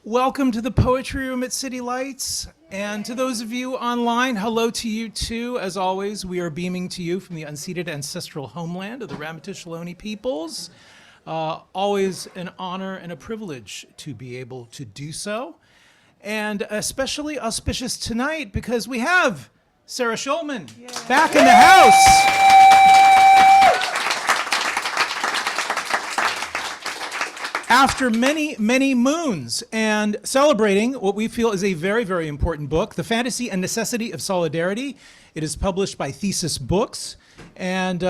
Welcome to the Poetry Room at City Lights. And to those of you online, hello to you too. As always, we are beaming to you from the unceded ancestral homeland of the Ramaytush Ohlone peoples. Always an honor and a privilege to be able to do so. And especially auspicious tonight because we have Sarah Schulman back in the house. After many, many moons, and celebrating what we feel is a very, very important book, The Fantasy and Necessity of Solidarity. It is published by Thesis Books, and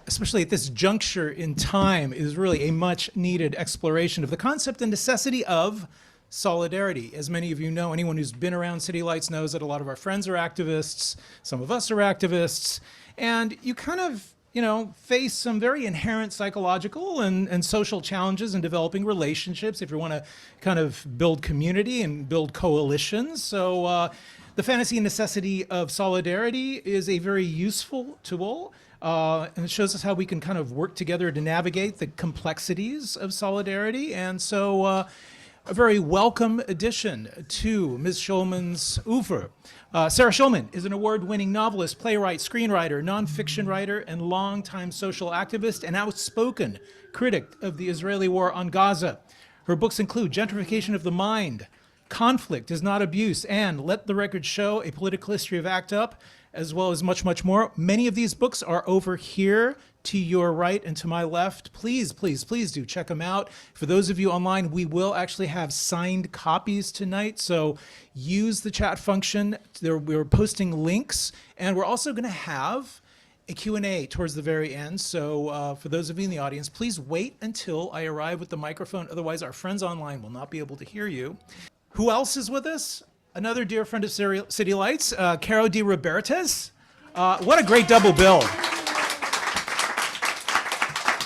especially at this juncture in time, is really a much-needed exploration of the concept and necessity of solidarity. As many of you know, anyone who's been around City Lights knows that a lot of our friends are activists, some of us are activists, and you kind of face some very inherent psychological and social challenges in developing relationships if you want to kind of build community and build coalitions. So the fantasy and necessity of solidarity is a very useful tool. And it shows us how we can kind of work together to navigate the complexities of solidarity. And so a very welcome addition to Ms. Schulman's oeuvre. Sarah Schulman is an award-winning novelist, playwright, screenwriter, nonfiction writer, and longtime social activist and outspoken critic of the Israeli war on Gaza. Her books include Gentrification of the Mind, Conflict is Not Abuse, and Let the Record Show, A Political History of ACT UP, as well as much, much more. Many of these books are over here to your right and to my left. Please, please, please do check them out. For those of you online, we will actually have signed copies tonight, so use the chat function. We're posting links, and we're also going to have a Q&A towards the very end. So for those of you in the audience, please wait until I arrive with the microphone. Otherwise, our friends online will not be able to hear you. Who else is with us? Another dear friend of City Lights, Caro De Robertis. What a great double bill.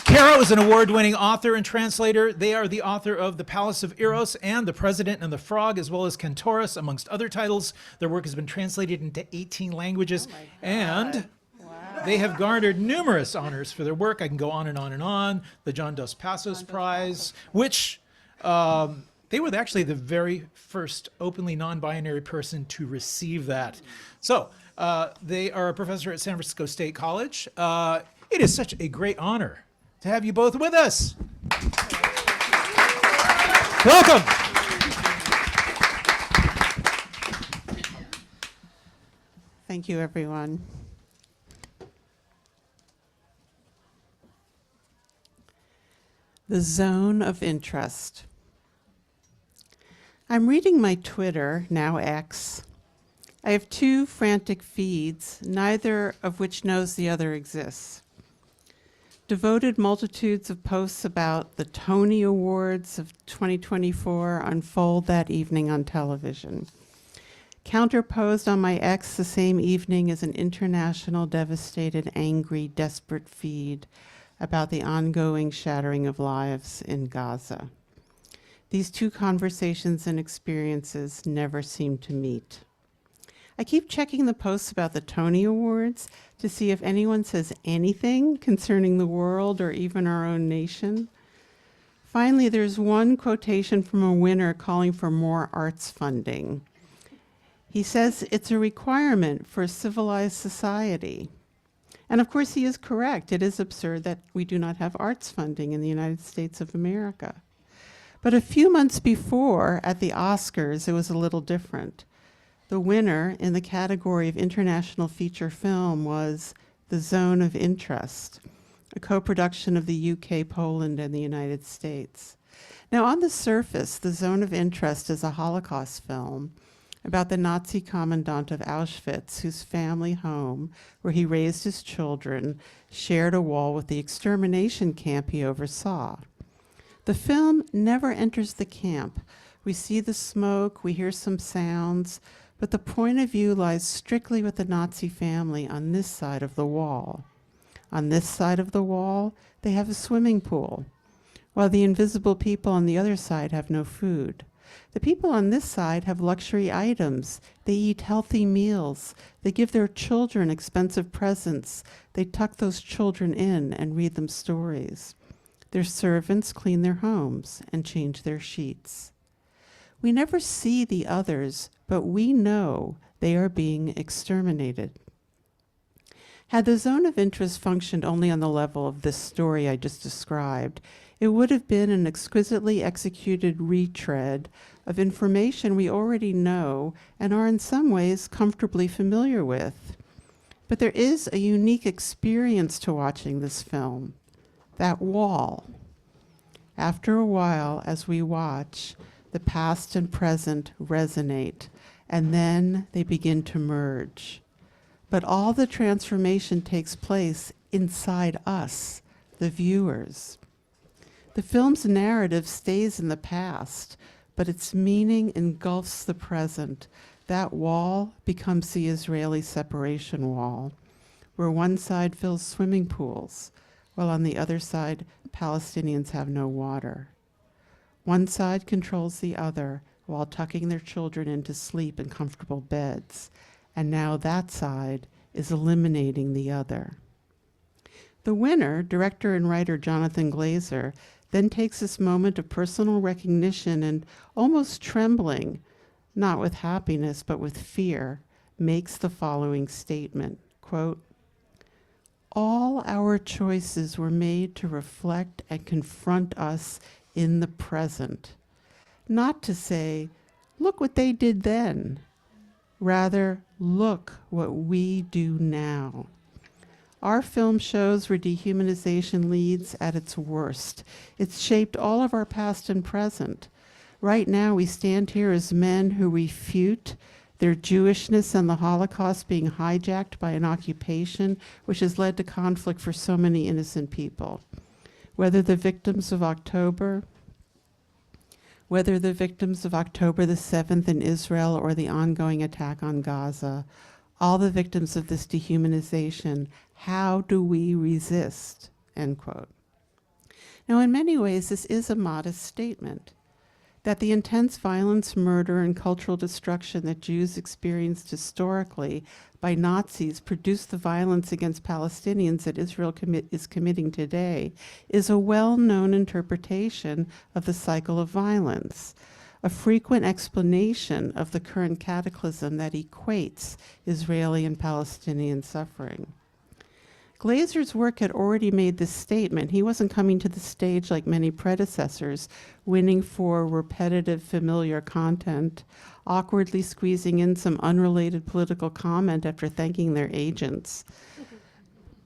Caro is an award-winning author and translator. They are the author of The Palace of Eros and The President and the Frog, as well as Cantorus, amongst other titles. Their work has been translated into 18 languages, and they have garnered numerous honors for their work. I can go on and on and on. The John Dos Passos Prize, which they were actually the very first openly non-binary person to receive that. So they are a professor at San Francisco State College. It is such a great honor to have you both with us. Welcome. Thank you, everyone. The zone of interest. I'm reading my Twitter, now X. I have two frantic feeds, neither of which knows the other exists. Devoted multitudes of posts about the Tony Awards of 2024 unfold that evening on television. Counterposed on my X the same evening is an international, devastated, angry, desperate feed about the ongoing shattering of lives in Gaza. These two conversations and experiences never seem to meet. I keep checking the posts about the Tony Awards to see if anyone says anything concerning the world or even our own nation. Finally, there's one quotation from a winner calling for more arts funding. He says it's a requirement for a civilized society. And of course, he is correct. It is absurd that we do not have arts funding in the United States of America. But a few months before, at the Oscars, it was a little different. The winner in the category of international feature film was The Zone of Interest, a co-production of the UK, Poland, and the United States. Now, on the surface, The Zone of Interest is a Holocaust film about the Nazi commandant of Auschwitz, whose family home, where he raised his children, shared a wall with the extermination camp he oversaw. The film never enters the camp. We see the smoke, we hear some sounds, but the point of view lies strictly with the Nazi family on this side of the wall. On this side of the wall, they have a swimming pool, while the invisible people on the other side have no food. The people on this side have luxury items. They eat healthy meals. They give their children expensive presents. They tuck those children in and read them stories. Their servants clean their homes and change their sheets. We never see the others, but we know they are being exterminated. Had the zone of interest functioned only on the level of this story I just described, it would have been an exquisitely executed retread of information we already know and are in some ways comfortably familiar with. But there is a unique experience to watching this film, that wall. After a while, as we watch, the past and present resonate, and then they begin to merge. But all the transformation takes place inside us, the viewers. The film's narrative stays in the past, but its meaning engulfs the present. That wall becomes the Israeli separation wall, where one side fills swimming pools, while on the other side, Palestinians have no water. One side controls the other while tucking their children into sleep in comfortable beds, and now that side is eliminating the other. The winner, director and writer Jonathan Glazer, then takes this moment of personal recognition and almost trembling, not with happiness but with fear, makes the following statement, quote, "All our choices were made to reflect and confront us in the present, not to say, look what they did then. Rather, look what we do now." Our film shows where dehumanization leads at its worst. It's shaped all of our past and present. Right now, we stand here as men who refute their Jewishness and the Holocaust being hijacked by an occupation which has led to conflict for so many innocent people. Whether the victims of October the 7th in Israel or the ongoing attack on Gaza, all the victims of this dehumanization, how do we resist? End quote. Now, in many ways, this is a modest statement, that the intense violence, murder, and cultural destruction that Jews experienced historically by Nazis produced the violence against Palestinians that Israel is committing today is a well-known interpretation of the cycle of violence, a frequent explanation of the current cataclysm that equates Israeli and Palestinian suffering. Glazer's work had already made this statement. He wasn't coming to the stage like many predecessors, winning for repetitive, familiar content, awkwardly squeezing in some unrelated political comment after thanking their agents.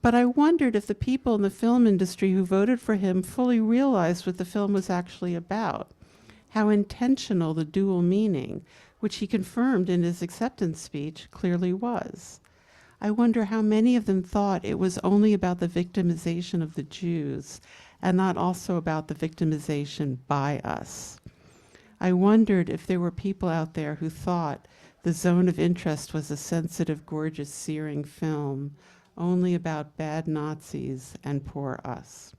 But I wondered if the people in the film industry who voted for him fully realized what the film was actually about, how intentional the dual meaning, which he confirmed in his acceptance speech, clearly was. I wonder how many of them thought it was only about the victimization of the Jews and not also about the victimization by us. I wondered if there were people out there who thought The Zone of Interest was a sensitive, gorgeous, searing film only about bad Nazis and poor us.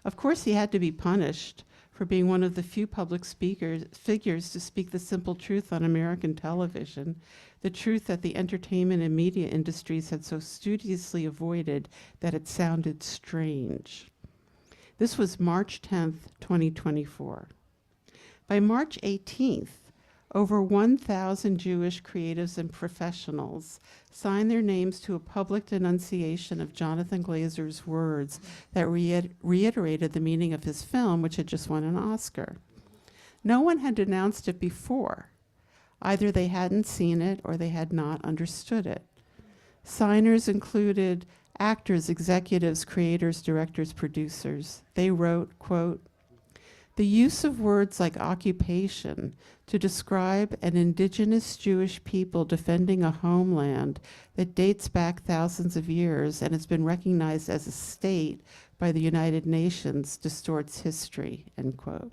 Of course, he had to be punished for being one of the few public figures to speak the simple truth on American television, the truth that the entertainment and media industries had so studiously avoided that it sounded strange. This was March 10th, 2024. By March 18th, over 1,000 Jewish creatives and professionals signed their names to a public denunciation of Jonathan Glazer's words that reiterated the meaning of his film, which had just won an Oscar. No one had denounced it before. Either they hadn't seen it or they had not understood it. Signers included actors, executives, creators, directors, producers. They wrote, quote, "The use of words like occupation to describe an indigenous Jewish people defending a homeland that dates back thousands of years and has been recognized as a state by the United Nations distorts history," end quote.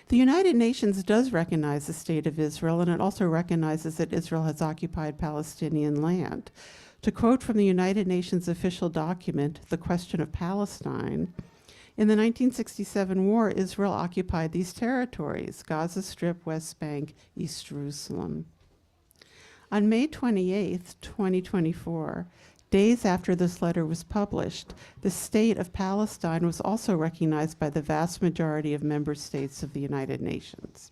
The United Nations does recognize the state of Israel, and it also recognizes that Israel has occupied Palestinian land. To quote from the United Nations official document, The Question of Palestine, in the 1967 war, Israel occupied these territories: Gaza Strip, West Bank, East Jerusalem. On May 28th, 2024, days after this letter was published, the state of Palestine was also recognized by the vast majority of member states of the United Nations.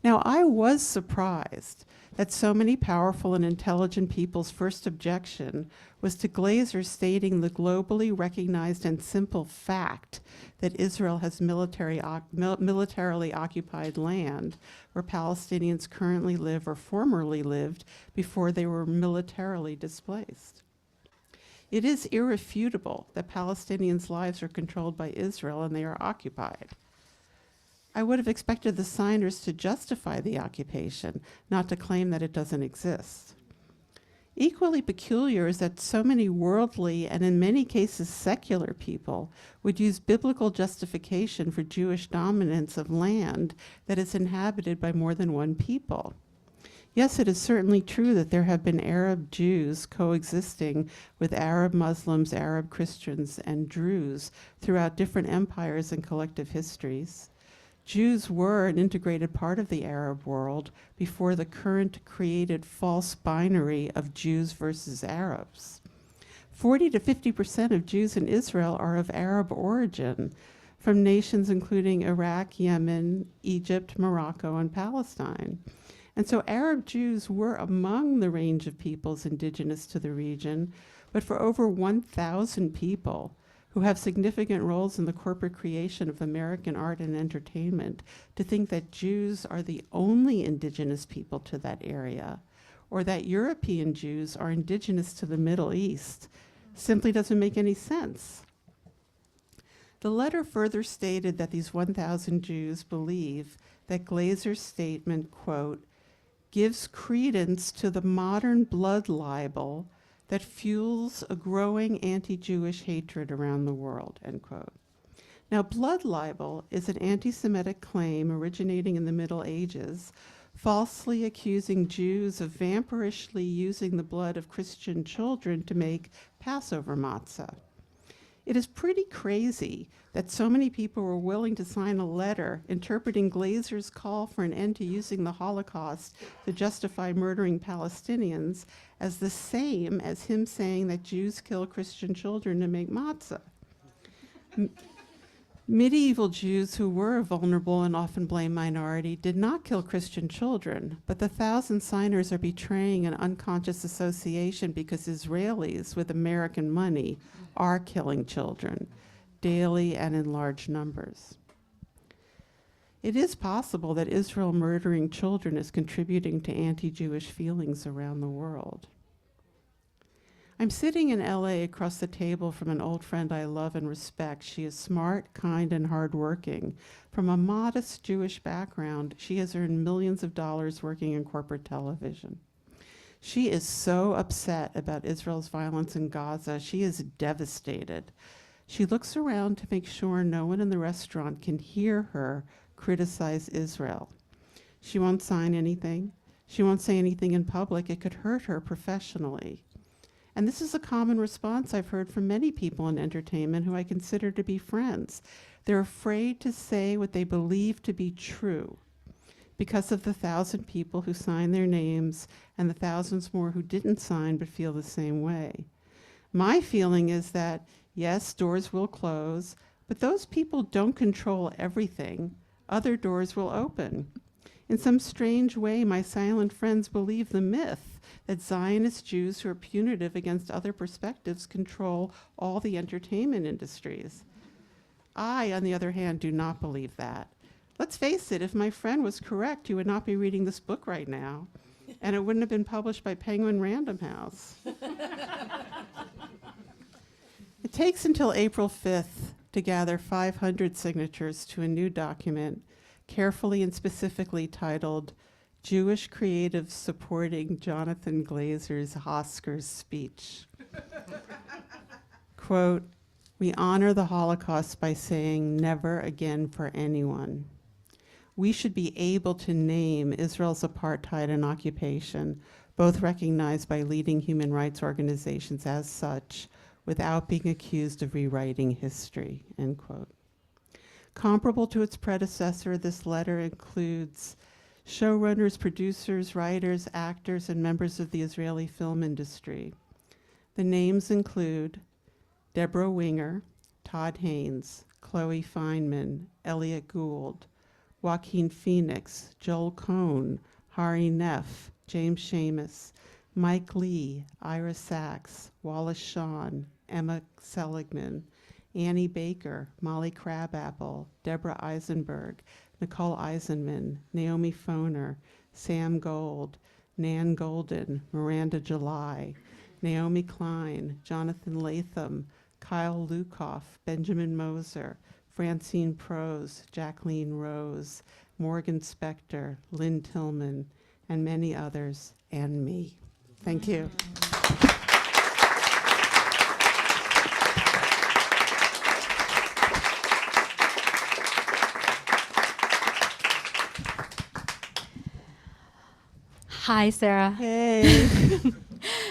Now, I was surprised that so many powerful and intelligent people's first objection was to Glazer stating the globally recognized and simple fact that Israel has militarily occupied land where Palestinians currently live or formerly lived before they were militarily displaced. It is irrefutable that Palestinians' lives are controlled by Israel and they are occupied. I would have expected the signers to justify the occupation, not to claim that it doesn't exist. Equally peculiar is that so many worldly and in many cases secular people would use biblical justification for Jewish dominance of land that is inhabited by more than one people. Yes, it is certainly true that there have been Arab Jews coexisting with Arab Muslims, Arab Christians, and Druze throughout different empires and collective histories. Jews were an integrated part of the Arab world before the current created false binary of Jews versus Arabs. 40 to 50% of Jews in Israel are of Arab origin, from nations including Iraq, Yemen, Egypt, Morocco, and Palestine. And so Arab Jews were among the range of peoples indigenous to the region, but for over 1,000 people who have significant roles in the corporate creation of American art and entertainment, to think that Jews are the only indigenous people to that area, or that European Jews are indigenous to the Middle East, simply doesn't make any sense. The letter further stated that these 1,000 Jews believe that Glazer's statement, quote, gives credence to the modern blood libel that fuels a growing anti-Jewish hatred around the world, end quote. Now, blood libel is an anti-Semitic claim originating in the Middle Ages, falsely accusing Jews of vampirishly using the blood of Christian children to make Passover matzah. It is pretty crazy that so many people were willing to sign a letter interpreting Glazer's call for an end to using the Holocaust to justify murdering Palestinians as the same as him saying that Jews kill Christian children to make matzah. Medieval Jews, who were a vulnerable and often blamed minority, did not kill Christian children, but the 1,000 signers are betraying an unconscious association because Israelis with American money are killing children daily and in large numbers. It is possible that Israel murdering children is contributing to anti-Jewish feelings around the world. I'm sitting in LA across the table from an old friend I love and respect. She is smart, kind, and hardworking. From a modest Jewish background, she has earned millions of dollars working in corporate television. She is so upset about Israel's violence in Gaza. She is devastated. She looks around to make sure no one in the restaurant can hear her criticize Israel. She won't sign anything. She won't say anything in public. It could hurt her professionally. And this is a common response I've heard from many people in entertainment who I consider to be friends. They're afraid to say what they believe to be true because of the 1,000 people who signed their names and the thousands more who didn't sign but feel the same way. My feeling is that, yes, doors will close, but those people don't control everything. Other doors will open. In some strange way, my silent friends believe the myth that Zionist Jews who are punitive against other perspectives control all the entertainment industries. I, on the other hand, do not believe that. Let's face it, if my friend was correct, you would not be reading this book right now, and it wouldn't have been published by Penguin Random House. It takes until April 5th to gather 500 signatures to a new document, carefully and specifically titled Jewish Creatives Supporting Jonathan Glazer's Oscars Speech. Quote, we honor the Holocaust by saying never again for anyone. We should be able to name Israel's apartheid and occupation, both recognized by leading human rights organizations as such, without being accused of rewriting history, end quote. Comparable to its predecessor, this letter includes showrunners, producers, writers, actors, and members of the Israeli film industry. The names include Deborah Winger, Todd Haynes, Chloe Feynman, Elliot Gould, Joaquin Phoenix, Joel Cohn, Hari Neff, James Seamus, Mike Lee, Ira Sachs, Wallace Shawn, Emma Seligman, Annie Baker, Molly Crabapple, Deborah Eisenberg, Nicole Eisenman, Naomi Foner, Sam Gold, Nan Golden, Miranda July, Naomi Klein, Jonathan Latham, Kyle Lukoff, Benjamin Moser, Francine Prose, Jacqueline Rose, Morgan Spector, Lynn Tillman, and many others, and me. Thank you. Hi, Sarah. Hey.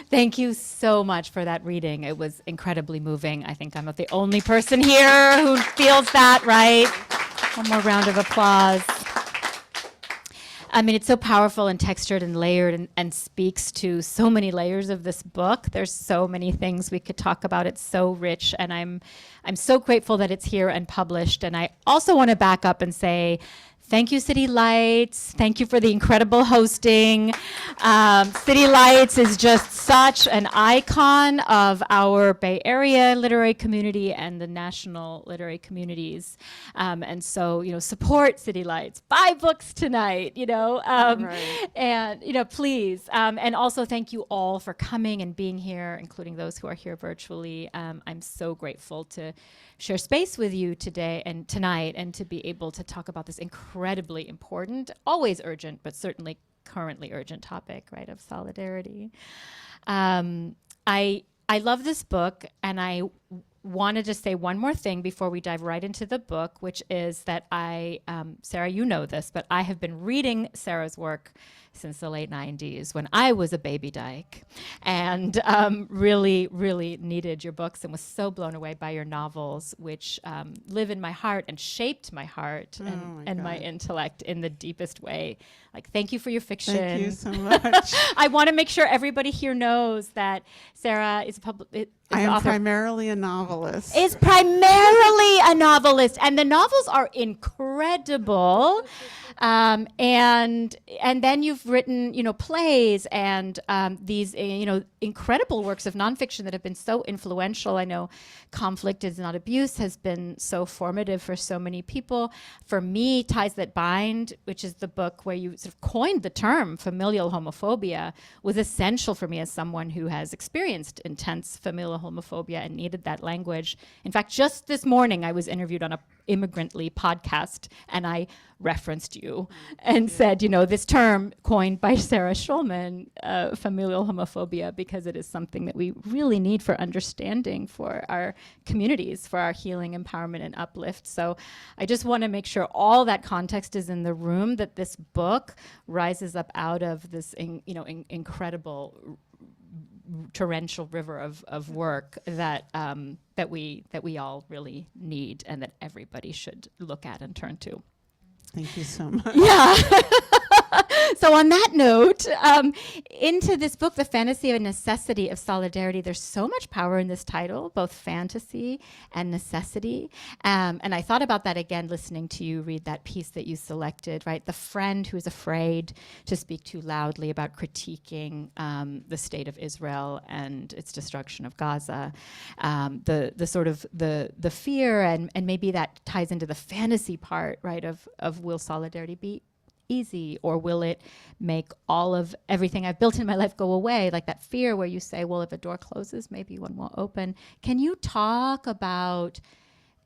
Thank you so much for that reading. It was incredibly moving. I think I'm not the only person here who feels that, right? One more round of applause. I mean, it's so powerful and textured and layered and speaks to so many layers of this book. There's so many things we could talk about. It's so rich, and I'm so grateful that it's here and published. And I also want to back up and say, thank you, City Lights. Thank you for the incredible hosting. City Lights is just such an icon of our Bay Area literary community and the national literary communities. And so, support City Lights. Buy books tonight, Right. And, please. And also thank you all for coming and being here, including those who are here virtually. I'm so grateful to share space with you today and tonight, and to be able to talk about this incredibly important, always urgent, but certainly currently urgent topic, right, of solidarity. I love this book, and I wanted to say one more thing before we dive right into the book, which is that Sarah, you know this, but I have been reading Sarah's work since the late 90s when I was a baby dyke, and really, really needed your books and was so blown away by your novels, which live in my heart and shaped my heart and my intellect in the deepest way. Like, thank you for your fiction. Thank you so much. I want to make sure everybody here knows that Sarah is I am primarily a novelist. Is primarily a novelist, and the novels are incredible. And then you've written, plays and these, incredible works of nonfiction that have been so influential. I know Conflict Is Not Abuse has been so formative for so many people. For me, Ties That Bind, which is the book where you sort of coined the term familial homophobia, was essential for me as someone who has experienced intense familial homophobia and needed that language. In fact, just this morning, I was interviewed on a Immigrantly podcast, and I referenced you and said, this term coined by Sarah Schulman, familial homophobia, because it is something that we really need for understanding for our communities, for our healing, empowerment, and uplift. So I just want to make sure all that context is in the room, that this book rises up out of this, incredible torrential river of work that we all really need, and that everybody should look at and turn to. Thank you so much. Yeah. So on that note, into this book, The Fantasy and Necessity of Solidarity, there's so much power in this title, both fantasy and necessity. And I thought about that again, listening to you read that piece that you selected, right? The friend who is afraid to speak too loudly about critiquing the state of Israel and its destruction of Gaza. The sort of the fear, and maybe that ties into the fantasy part, right, of will solidarity be easy, or will it make all of everything I've built in my life go away? Like that fear where you say, well, if a door closes, maybe one will open. Can you talk about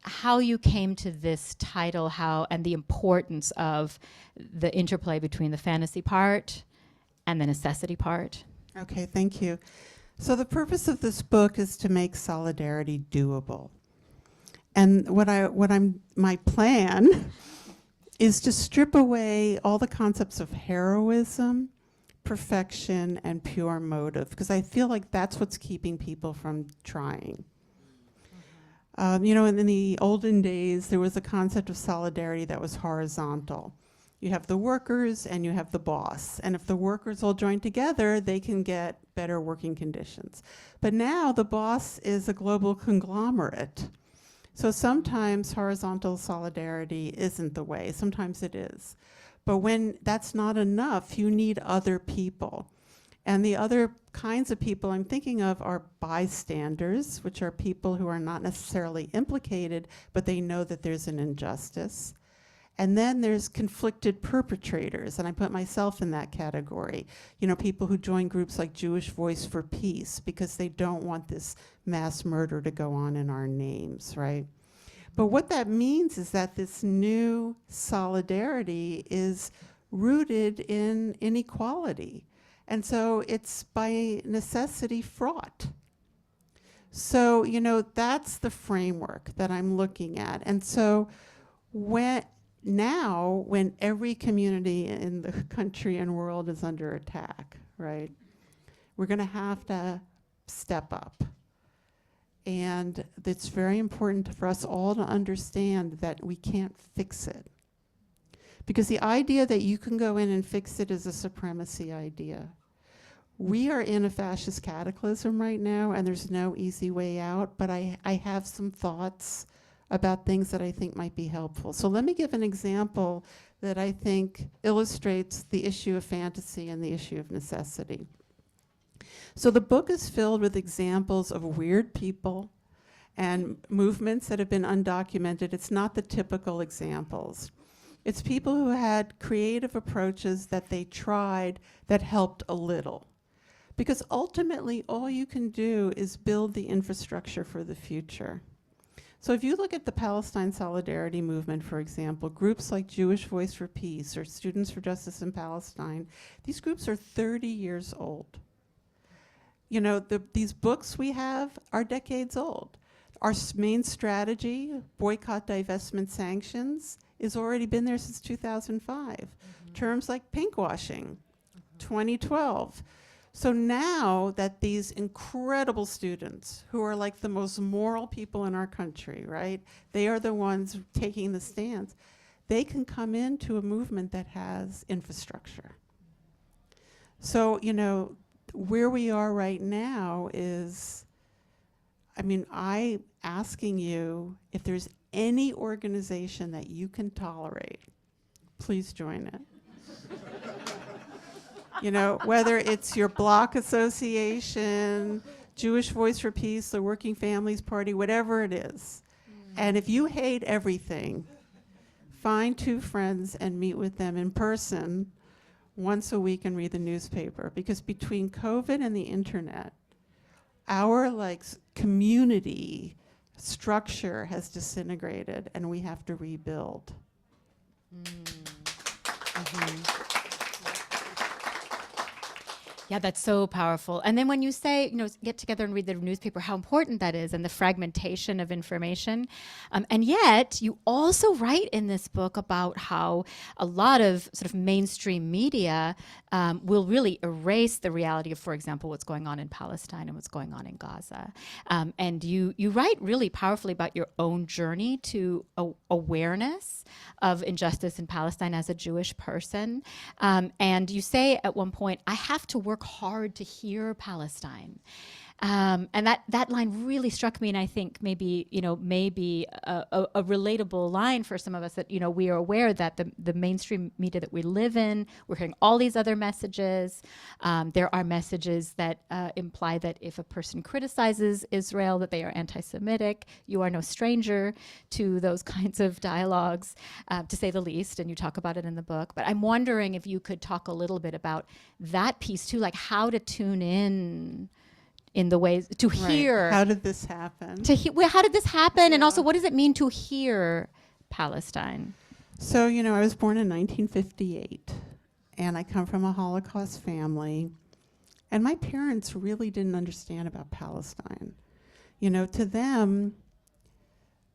how you came to this title, and the importance of the interplay between the fantasy part and the necessity part? Okay, thank you. So the purpose of this book is to make solidarity doable. And my plan is to strip away all the concepts of heroism, perfection, and pure motive, because I feel like that's what's keeping people from trying. In the olden days, there was a concept of solidarity that was horizontal. You have the workers and you have the boss. And if the workers all join together, they can get better working conditions. But now the boss is a global conglomerate. So sometimes horizontal solidarity isn't the way, sometimes it is. But when that's not enough, you need other people. And the other kinds of people I'm thinking of are bystanders, which are people who are not necessarily implicated, but they know that there's an injustice. And then there's conflicted perpetrators, and I put myself in that category. You know, people who join groups like Jewish Voice for Peace because they don't want this mass murder to go on in our names, right? But what that means is that this new solidarity is rooted in inequality. And so it's by necessity fraught. So, you know, that's the framework that I'm looking at. And so when every community in the country and world is under attack, right, we're going to have to step up. And it's very important for us all to understand that we can't fix it. Because the idea that you can go in and fix it is a supremacy idea. We are in a fascist cataclysm right now, and there's no easy way out, but I have some thoughts about things that I think might be helpful. So let me give an example that I think illustrates the issue of fantasy and the issue of necessity. So the book is filled with examples of weird people and movements that have been undocumented. It's not the typical examples. It's people who had creative approaches that they tried that helped a little. Because ultimately, all you can do is build the infrastructure for the future. So if you look at the Palestine Solidarity Movement, for example, groups like Jewish Voice for Peace or Students for Justice in Palestine, these groups are 30 years old. You know, these books we have are decades old. Our main strategy, boycott, divestment, sanctions, has already been there since 2005. Terms like pinkwashing, 2012. So now that these incredible students, who are like the most moral people in our country, right? They are the ones taking the stance. They can come into a movement that has infrastructure. So, you know, where we are right now is, I mean, I'm asking you if there's any organization that you can tolerate, please join it. You know, whether it's your block association, Jewish Voice for Peace, the Working Families Party, whatever it is. And if you hate everything, find 2 friends and meet with them in person once a week and read the newspaper. Because between COVID and the internet, our community structure has disintegrated and we have to rebuild. Yeah, that's so powerful. And then when you say, you know, get together and read the newspaper, how important that is and the fragmentation of information. And yet you also write in this book about how a lot of sort of mainstream media will really erase the reality of, for example, what's going on in Palestine and what's going on in Gaza. And you write really powerfully about your own journey to awareness of injustice in Palestine as a Jewish person. And you say at one point, I have to work hard to hear Palestine. And that line really struck me, and I think maybe a relatable line for some of us, that, you know, we are aware that the mainstream media that we live in, we're hearing all these other messages. There are messages that imply that if a person criticizes Israel, that they are anti-Semitic. You are no stranger to those kinds of dialogues, to say the least, and you talk about it in the book. But I'm wondering if you could talk a little bit about that piece too, like how to tune in the ways to hear. How did this happen? How did this happen? Yeah. And also, what does it mean to hear Palestine? So, you know, I was born in 1958, and I come from a Holocaust family, and my parents really didn't understand about Palestine. You know, to them,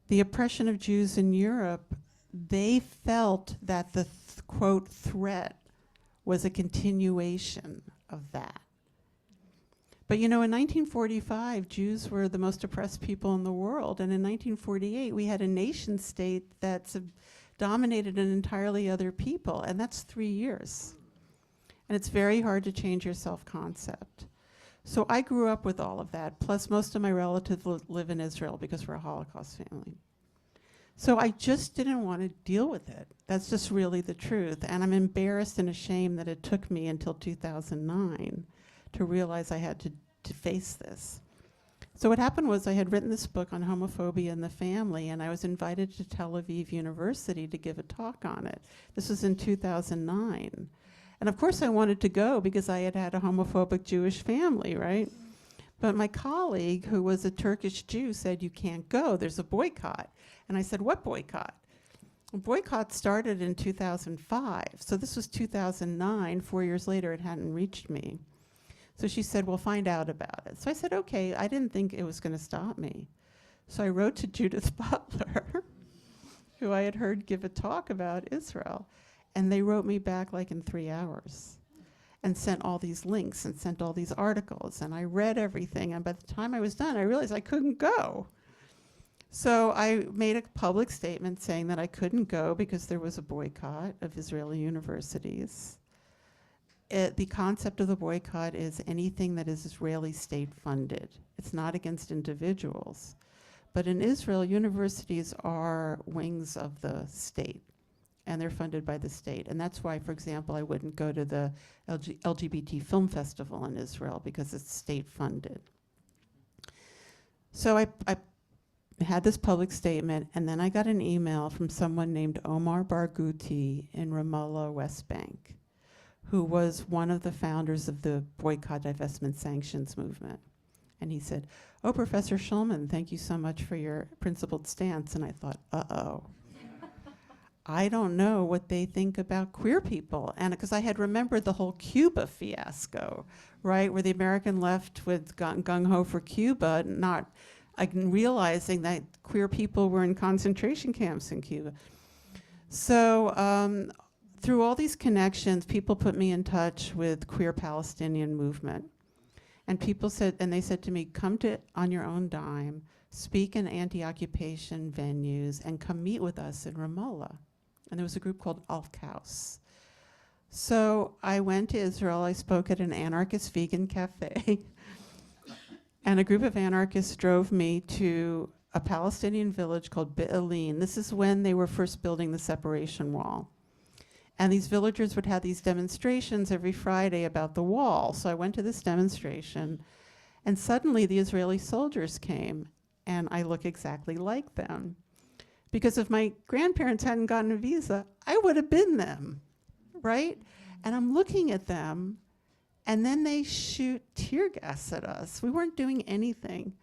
the oppression of Jews in Europe, they felt that the, quote, threat was a continuation of that. But, you know, in 1945, Jews were the most oppressed people in the world. And in 1948, we had a nation state that's dominated an entirely other people. And that's 3 years. And it's very hard to change your self-concept. So I grew up with all of that. Plus, most of my relatives live in Israel because we're a Holocaust family. So I just didn't want to deal with it. That's just really the truth. And I'm embarrassed and ashamed that it took me until 2009 to realize I had to face this. So what happened was I had written this book on homophobia in the family, and I was invited to Tel Aviv University to give a talk on it. This was in 2009. And of course I wanted to go because I had had a homophobic Jewish family, right? But my colleague, who was a Turkish Jew, said, you can't go, there's a boycott. And I said, what boycott? The boycott started in 2005. So this was 2009. 4 years later, it hadn't reached me. So she said, well, find out about it. So I said, okay. I didn't think it was going to stop me. So I wrote to Judith Butler, who I had heard give a talk about Israel. And they wrote me back like in 3 hours and sent all these links and sent all these articles. And I read everything. And by the time I was done, I realized I couldn't go. So I made a public statement saying that I couldn't go because there was a boycott of Israeli universities. The concept of the boycott is anything that is Israeli state funded. It's not against individuals. But in Israel, universities are wings of the state, and they're funded by the state. And that's why, for example, I wouldn't go to the LGBT Film Festival in Israel because it's state funded. So I had this public statement, and then I got an email from someone named Omar Barghouti in Ramallah, West Bank, who was one of the founders of the boycott, divestment, sanctions movement. And he said, oh, Professor Schulman, thank you so much for your principled stance. And I thought, uh-oh. I don't know what they think about queer people. And because I had remembered the whole Cuba fiasco, right, where the American left was gung-ho for Cuba, not realizing that queer people were in concentration camps in Cuba. So through all these connections, people put me in touch with queer Palestinian movement. And people said, and they said to me, come to on your own dime, speak in anti-occupation venues, and come meet with us in Ramallah. And there was a group called Al-Kaus. So I went to Israel. I spoke at an anarchist vegan cafe. And a group of anarchists drove me to a Palestinian village called Be'elin. This is when they were first building the separation wall. And these villagers would have these demonstrations every Friday about the wall. So I went to this demonstration, and suddenly the Israeli soldiers came, and I look exactly like them. Because if my grandparents hadn't gotten a visa, I would have been them, right? And I'm looking at them, and then they shoot tear gas at us. We weren't doing anything.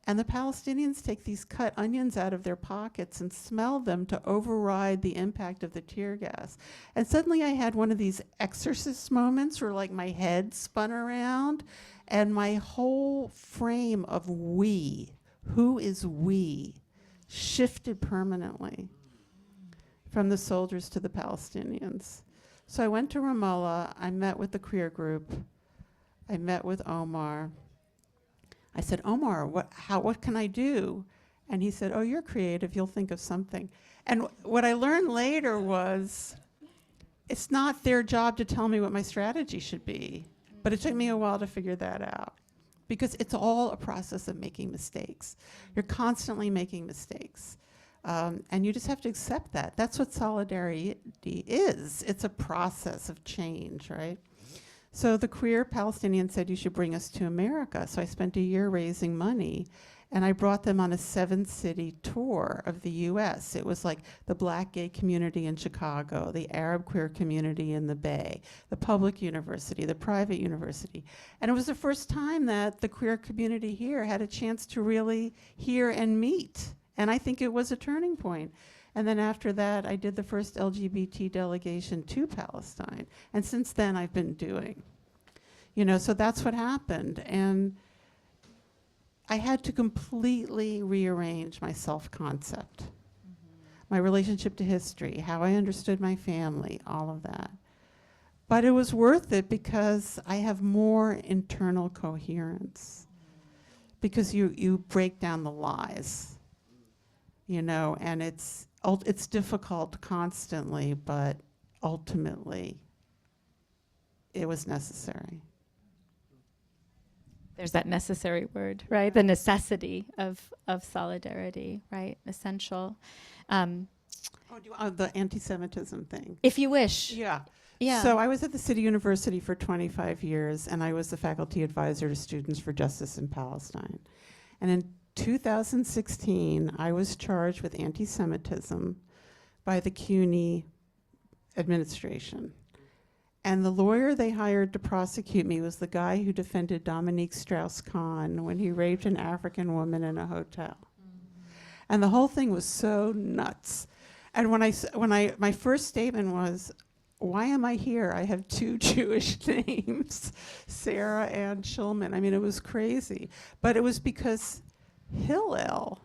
And the Palestinians take these cut onions out of their pockets and smell them to override the impact of the tear gas. And suddenly I had one of these exorcist moments where like my head spun around and my whole frame of we, who is we, shifted permanently from the soldiers to the Palestinians. So I went to Ramallah, I met with the queer group, I met with Omar. I said, Omar, what can I do? And he said, oh, you're creative, you'll think of something. And what I learned later was, it's not their job to tell me what my strategy should be, but it took me a while to figure that out. Because it's all a process of making mistakes. You're constantly making mistakes. And you just have to accept that. That's what solidarity is. It's a process of change, right? So the queer Palestinians said, you should bring us to America. So I spent a year raising money, and I brought them on a 7-city tour of the US. It was like the Black gay community in Chicago, the Arab queer community in the Bay, the public university, the private university. And it was the first time that the queer community here had a chance to really hear and meet. And I think it was a turning point. And then after that, I did the first LGBT delegation to Palestine. And since then, I've been doing. So that's what happened. And I had to completely rearrange my self-concept, my relationship to history, how I understood my family, all of that. But it was worth it because I have more internal coherence. Because you break down the lies, and it's difficult constantly, but ultimately it was necessary. There's that necessary word, right? The necessity of solidarity, right? Essential. The anti-Semitism thing. If you wish. Yeah. Yeah. So I was at the City University for 25 years, and I was the faculty advisor to Students for Justice in Palestine. And in 2016, I was charged with anti-Semitism by the CUNY administration. And the lawyer they hired to prosecute me was the guy who defended Dominique Strauss-Kahn when he raped an African woman in a hotel. And the whole thing was so nuts. And my first statement was, why am I here? I have two Jewish names, Sarah and Schulman. I mean, it was crazy. But it was because Hillel,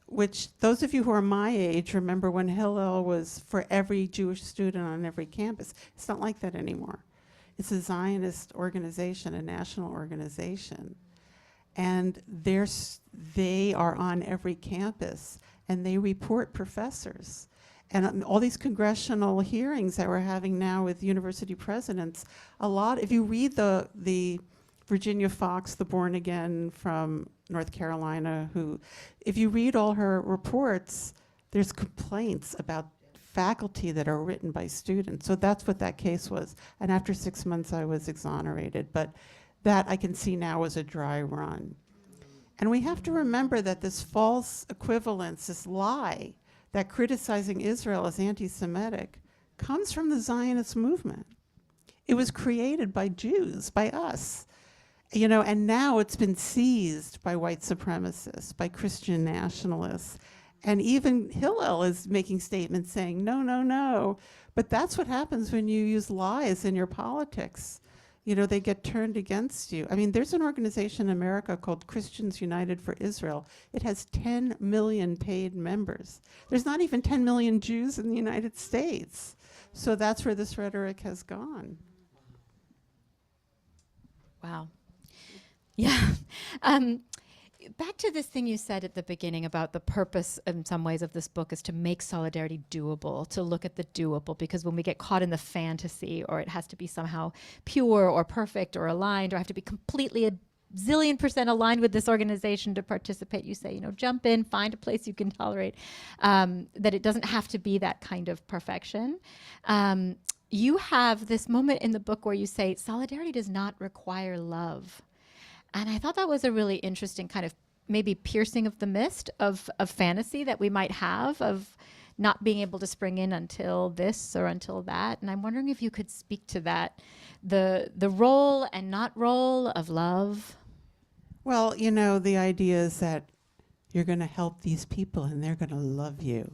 which those of you who are my age remember when Hillel was for every Jewish student on every campus. It's not like that anymore. It's a Zionist organization, a national organization. And they are on every campus, and they report professors. And all these congressional hearings that we're having now with university presidents, if you read the Virginia Fox, the born again from North Carolina, if you read all her reports, there's complaints about faculty that are written by students. So that's what that case was. And after 6 months, I was exonerated. But that I can see now was a dry run. And we have to remember that this false equivalence, this lie, that criticizing Israel as anti-Semitic comes from the Zionist movement. It was created by Jews, by us. And now it's been seized by white supremacists, by Christian nationalists. And even Hillel is making statements saying, no, no, no. But that's what happens when you use lies in your politics. They get turned against you. I mean, there's an organization in America called Christians United for Israel. It has 10 million paid members. There's not even 10 million Jews in the United States. So that's where this rhetoric has gone. Wow. Yeah. Back to this thing you said at the beginning about the purpose in some ways of this book is to make solidarity doable, to look at the doable, because when we get caught in the fantasy, or it has to be somehow pure or perfect or aligned, or have to be completely a zillion% aligned with this organization to participate, you say, jump in, find a place you can tolerate, that it doesn't have to be that kind of perfection. You have this moment in the book where you say solidarity does not require love. And I thought that was a really interesting kind of maybe piercing of the mist of fantasy that we might have of not being able to spring in until this or until that. And I'm wondering if you could speak to that, the role and not role of love. Well, the idea is that you're going to help these people and they're going to love you.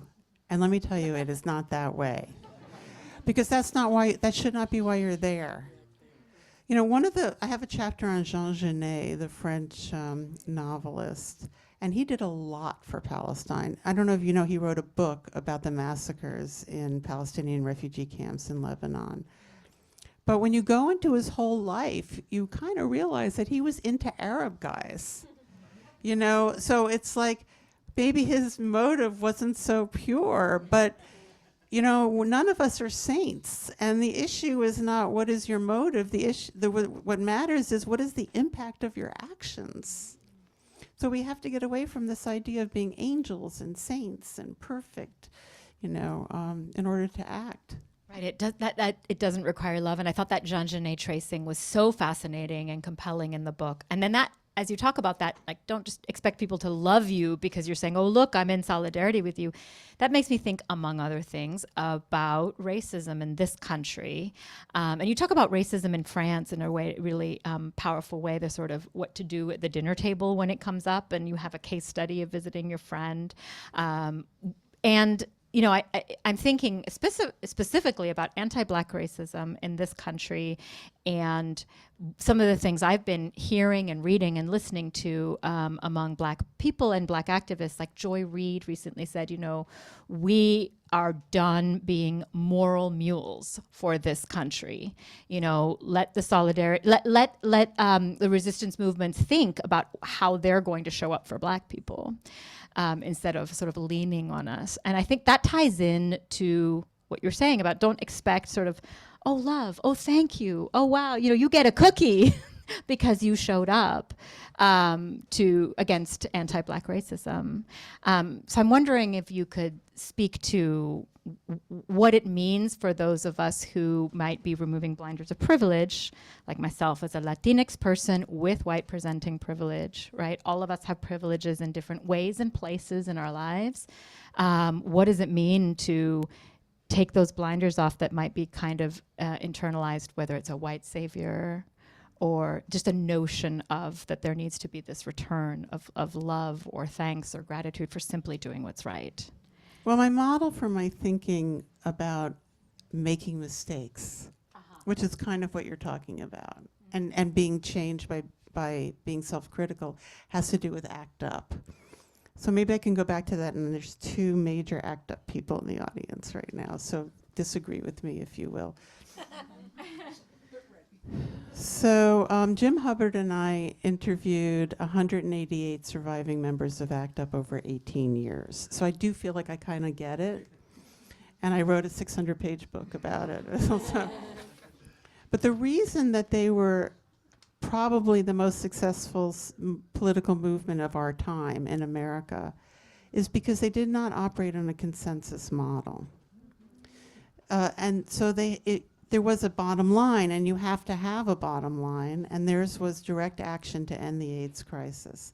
And let me tell you, it is not that way. Because that should not be why you're there. I have a chapter on Jean Genet, the French novelist, and he did a lot for Palestine. I don't know if you know, he wrote a book about the massacres in Palestinian refugee camps in Lebanon. But when you go into his whole life, you kind of realize that he was into Arab guys. So it's like maybe his motive wasn't so pure, but none of us are saints, and the issue is not what is your motive. What matters is what is the impact of your actions. So we have to get away from this idea of being angels and saints and perfect, in order to act. Right. It doesn't require love, and I thought that Jean Genet tracing was so fascinating and compelling in the book. And then that, as you talk about that, like, don't just expect people to love you because you're saying, oh, look, I'm in solidarity with you. That makes me think, among other things, about racism in this country. And you talk about racism in France in a way, really powerful way, the sort of what to do at the dinner table when it comes up, and you have a case study of visiting your friend. I'm thinking specifically about anti-Black racism in this country, and some of the things I've been hearing and reading and listening to among Black people and Black activists. Like Joy Reid recently said, we are done being moral mules for this country. Let the solidarity, let the resistance movements think about how they're going to show up for Black people. Instead of sort of leaning on us. And I think that ties in to what you're saying about don't expect sort of, oh, love, oh, thank you, oh, wow, you get a cookie. because you showed up against anti-Black racism. So I'm wondering if you could speak to what it means for those of us who might be removing blinders of privilege, like myself as a Latinx person with white presenting privilege, right? All of us have privileges in different ways and places in our lives. What does it mean to take those blinders off that might be kind of internalized, whether it's a white savior or just a notion of that there needs to be this return of love or thanks or gratitude for simply doing what's right? Well, my model for my thinking about making mistakes, which is kind of what you're talking about, and being changed by being self-critical, has to do with ACT UP. So maybe I can go back to that, and there's two major ACT UP people in the audience right now, so disagree with me if you will. So Jim Hubbard and I interviewed 188 surviving members of ACT UP over 18 years. So I do feel like I kind of get it. And I wrote a 600-page book about it. But the reason that they were probably the most successful political movement of our time in America is because they did not operate on a consensus model. And so there was a bottom line, and you have to have a bottom line, and theirs was direct action to end the AIDS crisis.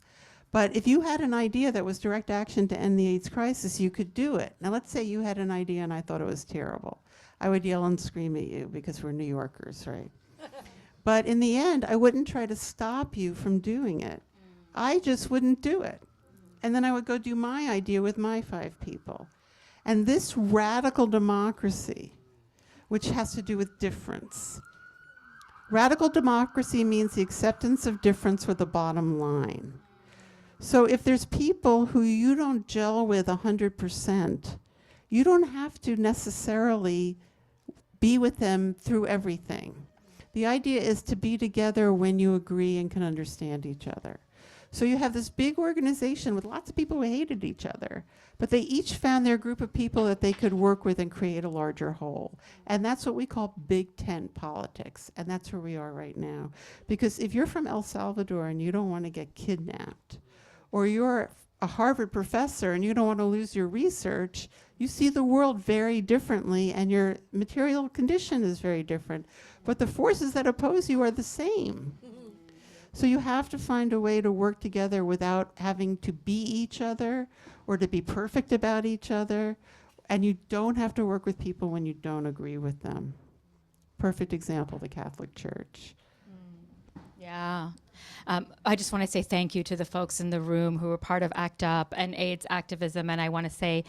But if you had an idea that was direct action to end the AIDS crisis, you could do it. Now let's say you had an idea and I thought it was terrible. I would yell and scream at you because we're New Yorkers, right? But in the end, I wouldn't try to stop you from doing it. I just wouldn't do it. And then I would go do my idea with my 5 people. And this radical democracy, which has to do with difference. Radical democracy means the acceptance of difference with a bottom line. So if there's people who you don't gel with 100%, you don't have to necessarily be with them through everything. The idea is to be together when you agree and can understand each other. So you have this big organization with lots of people who hated each other, but they each found their group of people that they could work with and create a larger whole. And that's what we call big tent politics, and that's where we are right now. Because if you're from El Salvador and you don't want to get kidnapped, or you're a Harvard professor and you don't want to lose your research, you see the world very differently and your material condition is very different. But the forces that oppose you are the same. So you have to find a way to work together without having to be each other or to be perfect about each other. And you don't have to work with people when you don't agree with them. Perfect example, the Catholic Church. Yeah. I just want to say thank you to the folks in the room who were part of ACT UP and AIDS activism. And I want to say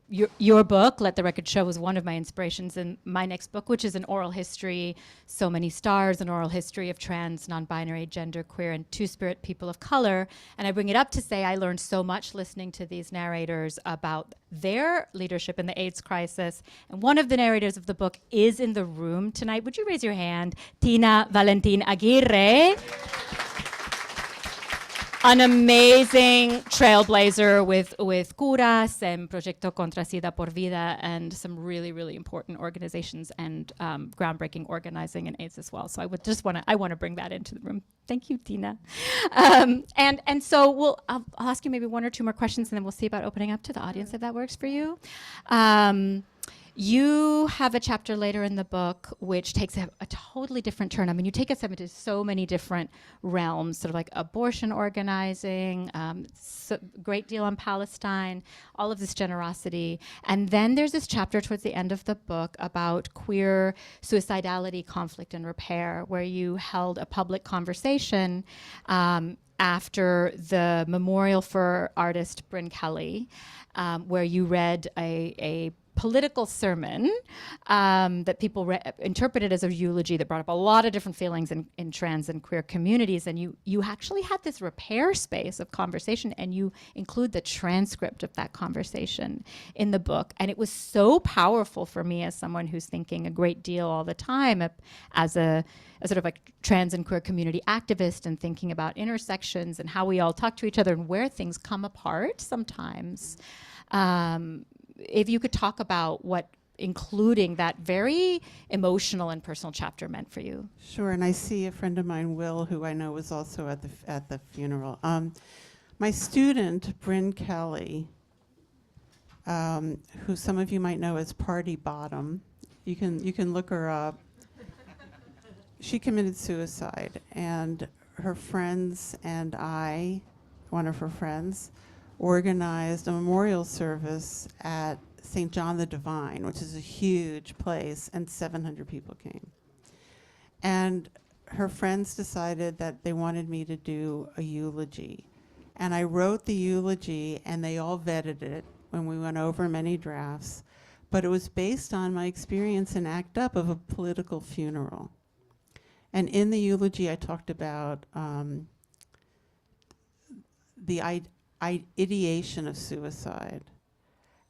your book, Let the Record Show, was one of my inspirations in my next book, which is an oral history, So Many Stars, an oral history of trans, non-binary, genderqueer, and two-spirit people of color. And I bring it up to say I learned so much listening to these narrators about their leadership in the AIDS crisis. And one of the narrators of the book is in the room tonight. Would you raise your hand? Tina Valentin Aguirre. An amazing trailblazer with Curas and Proyecto Contra SIDA por Vida and some really, really important organizations and groundbreaking organizing in AIDS as well. So I want to bring that into the room. Thank you, Tina. And so I'll ask you maybe one or two more questions and then we'll see about opening up to the audience if that works for you. You have a chapter later in the book which takes a totally different turn. I mean, you take us into so many different realms, sort of like abortion organizing, great deal on Palestine, all of this generosity. And then there's this chapter towards the end of the book about queer suicidality, conflict, and repair, where you held a public conversation after the memorial for artist Bryn Kelly, where you read a political sermon that people interpreted as a eulogy that brought up a lot of different feelings in trans and queer communities. And you actually had this repair space of conversation, and you include the transcript of that conversation in the book. And it was so powerful for me as someone who's thinking a great deal all the time as a sort of like trans and queer community activist and thinking about intersections and how we all talk to each other and where things come apart sometimes. If you could talk about what including that very emotional and personal chapter meant for you. Sure, and I see a friend of mine, Will, who I know was also at the funeral. My student, Bryn Kelly, who some of you might know as Party Bottom, you can look her up. She committed suicide, and her friends and I, one of her friends, organized a memorial service at St. John the Divine, which is a huge place, and 700 people came. And her friends decided that they wanted me to do a eulogy. And I wrote the eulogy, and they all vetted it when we went over many drafts. But it was based on my experience in ACT UP of a political funeral. And in the eulogy, I talked about the ideation of suicide.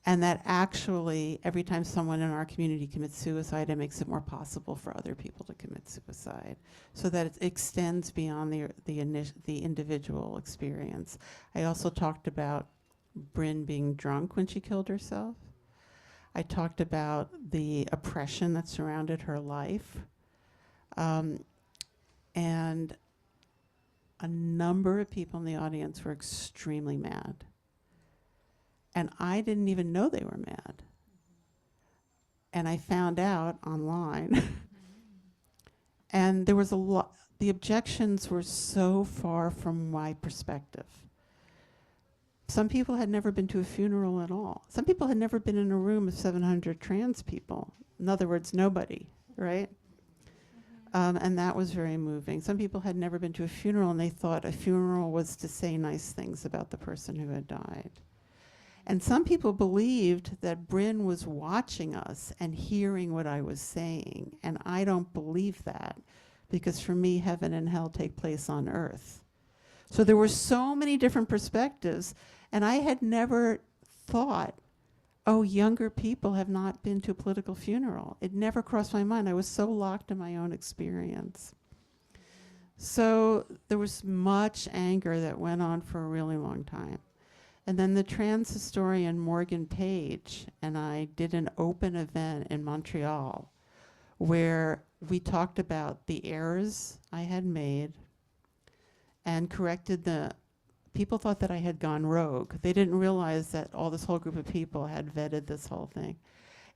And that actually, every time someone in our community commits suicide, it makes it more possible for other people to commit suicide, so that it extends beyond the individual experience. I also talked about Bryn being drunk when she killed herself. I talked about the oppression that surrounded her life. And a number of people in the audience were extremely mad. And I didn't even know they were mad. And I found out online. And there was a lot, the objections were so far from my perspective. Some people had never been to a funeral at all. Some people had never been in a room of 700 trans people. In other words, nobody, right? And that was very moving. Some people had never been to a funeral, and they thought a funeral was to say nice things about the person who had died. And some people believed that Bryn was watching us and hearing what I was saying. And I don't believe that, because for me, heaven and hell take place on earth. So there were so many different perspectives, and I had never thought, oh, younger people have not been to a political funeral. It never crossed my mind. I was so locked in my own experience. So there was much anger that went on for a really long time. And then the trans historian Morgan Page and I did an open event in Montreal where we talked about the errors I had made and corrected the people thought that I had gone rogue. They didn't realize that this whole group of people had vetted this whole thing.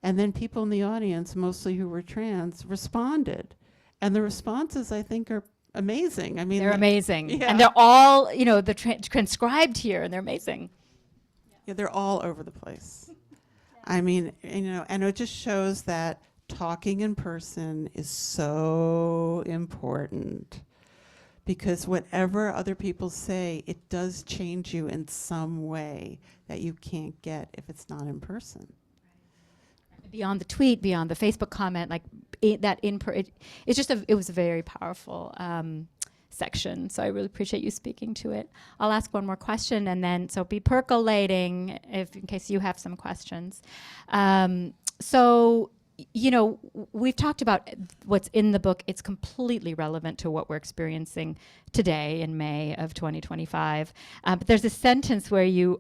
And then people in the audience, mostly who were trans, responded. And the responses, I think, are amazing. I mean, They're amazing. Yeah. And they're all, the transcribed here, and they're amazing. Yeah, they're all over the place. I mean, and it just shows that talking in person is so important, because whatever other people say, it does change you in some way that you can't get if it's not in person. Beyond the tweet, beyond the Facebook comment, it was a very powerful section. So I really appreciate you speaking to it. I'll ask one more question, and then so be percolating in case you have some questions. We've talked about what's in the book. It's completely relevant to what we're experiencing today in May of 2025. But there's a sentence where you're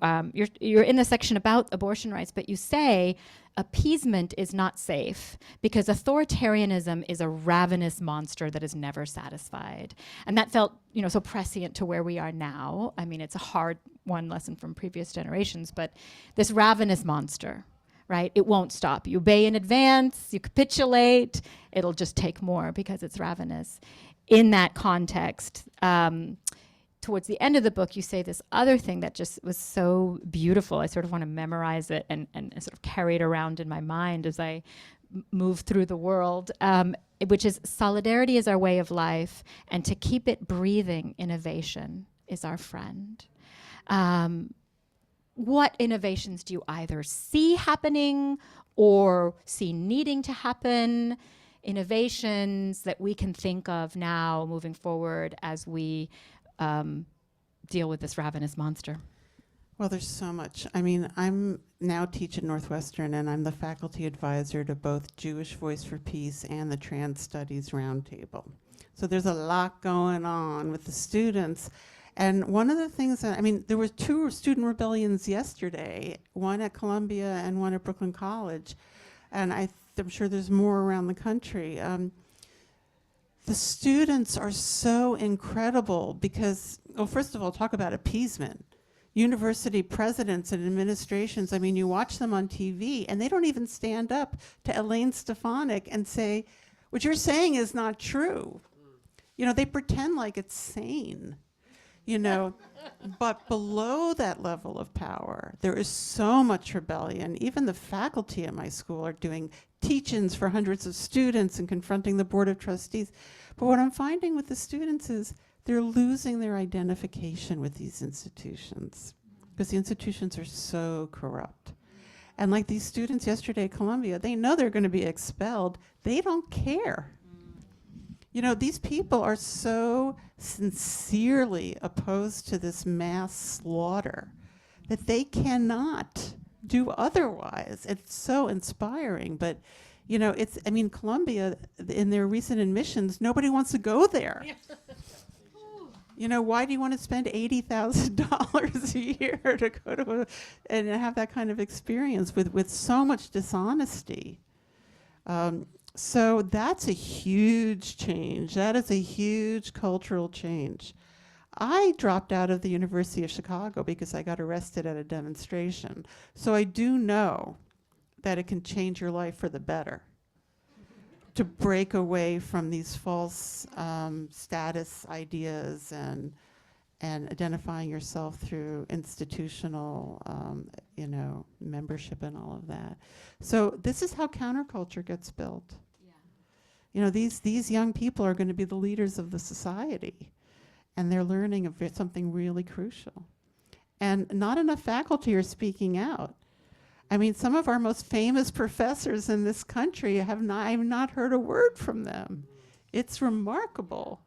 in the section about abortion rights, but you say appeasement is not safe because authoritarianism is a ravenous monster that is never satisfied. And that felt, so prescient to where we are now. I mean, it's a hard lesson from previous generations, but this ravenous monster, right? It won't stop. You obey in advance, you capitulate, it'll just take more because it's ravenous. In that context, towards the end of the book, you say this other thing that just was so beautiful. I sort of want to memorize it and sort of carry it around in my mind as I move through the world, which is solidarity is our way of life, and to keep it breathing, innovation is our friend. What innovations do you either see happening or see needing to happen? Innovations that we can think of now moving forward as we deal with this ravenous monster? Well, there's so much. I mean, I'm now teach at Northwestern, and I'm the faculty advisor to both Jewish Voice for Peace and the Trans Studies Roundtable. So there's a lot going on with the students. And one of the things there were 2 student rebellions yesterday, one at Columbia and one at Brooklyn College. and I'm sure there's more around the country. The students are so incredible because, well, first of all, talk about appeasement. University presidents and administrations, I mean, you watch them on TV and they don't even stand up to Elaine Stefanik and say, what you're saying is not true. You know, they pretend like it's sane, you know, but below that level of power, there is so much rebellion. Even the faculty at my school are doing teach-ins for hundreds of students and confronting the board of trustees. But what I'm finding with the students is they're losing their identification with these institutions because the institutions are so corrupt. And like these students yesterday at Columbia, they know they're going to be expelled. They don't care. You know, these people are so sincerely opposed to this mass slaughter that they cannot do otherwise. It's so inspiring. But, you know, I mean, Columbia, in their recent admissions, nobody wants to go there. You know, why do you want to spend $80,000 a year to go to and have that kind of experience with so much dishonesty? So that's a huge change. That is a huge cultural change. I dropped out of the University of Chicago because I got arrested at a demonstration. So I do know that it can change your life for the better. To break away from these false status ideas and identifying yourself through institutional, you know, membership and all of that. So this is how counterculture gets built. Yeah. You know, these young people are going to be the leaders of the society, and they're learning something really crucial. And not enough faculty are speaking out. I mean, some of our most famous professors in this country I've not heard a word from them. It's remarkable.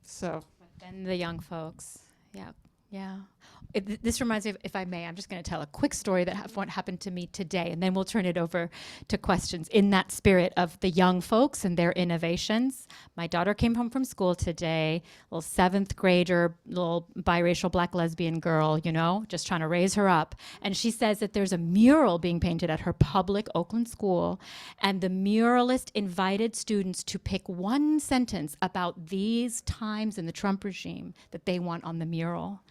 So. But then the young folks, yeah. This reminds me of, if I may, I'm just going to tell a quick story that what happened to me today, and then we'll turn it over to questions in that spirit of the young folks and their innovations. My daughter came home from school today, little 7th grader, little biracial black lesbian girl, you know, just trying to raise her up. And she says that there's a mural being painted at her public Oakland school, and the muralist invited students to pick one sentence about these times in the Trump regime that they want on the mural.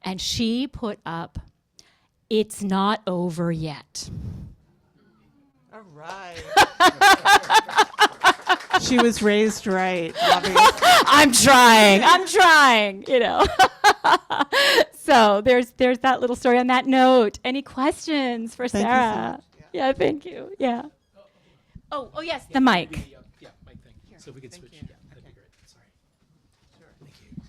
And she put up, "It's not over yet." All right. She was raised right, obviously. I'm trying, you know. So there's that little story on that note. Any questions for Thank you so Sarah? much. Yeah, thank you. Yeah. Oh, yes, the mic. Yeah, mic thing. So if we could switch. Yeah, that'd be great. Sorry. Sure. Thank you.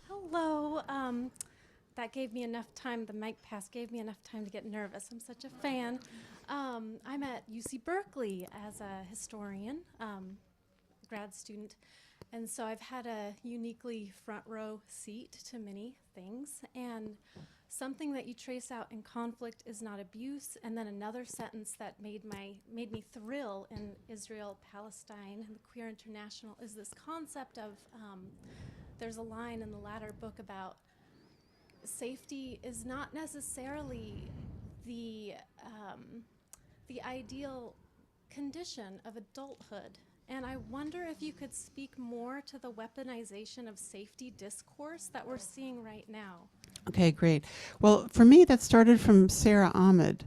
Hello. That gave me enough time. The mic pass gave me enough time to get nervous. I'm such a fan. I'm at UC Berkeley as a historian, grad student, and so I've had a uniquely front row seat to many things. And something that you trace out in Conflict is Not Abuse, and then another sentence that made me thrill in Israel, Palestine, and the Queer International is this concept of there's a line in the latter book about safety is not necessarily the ideal condition of adulthood. And I wonder if you could speak more to the weaponization of safety discourse that we're seeing right now. Okay, great. Well, for me, that started from Sarah Ahmed.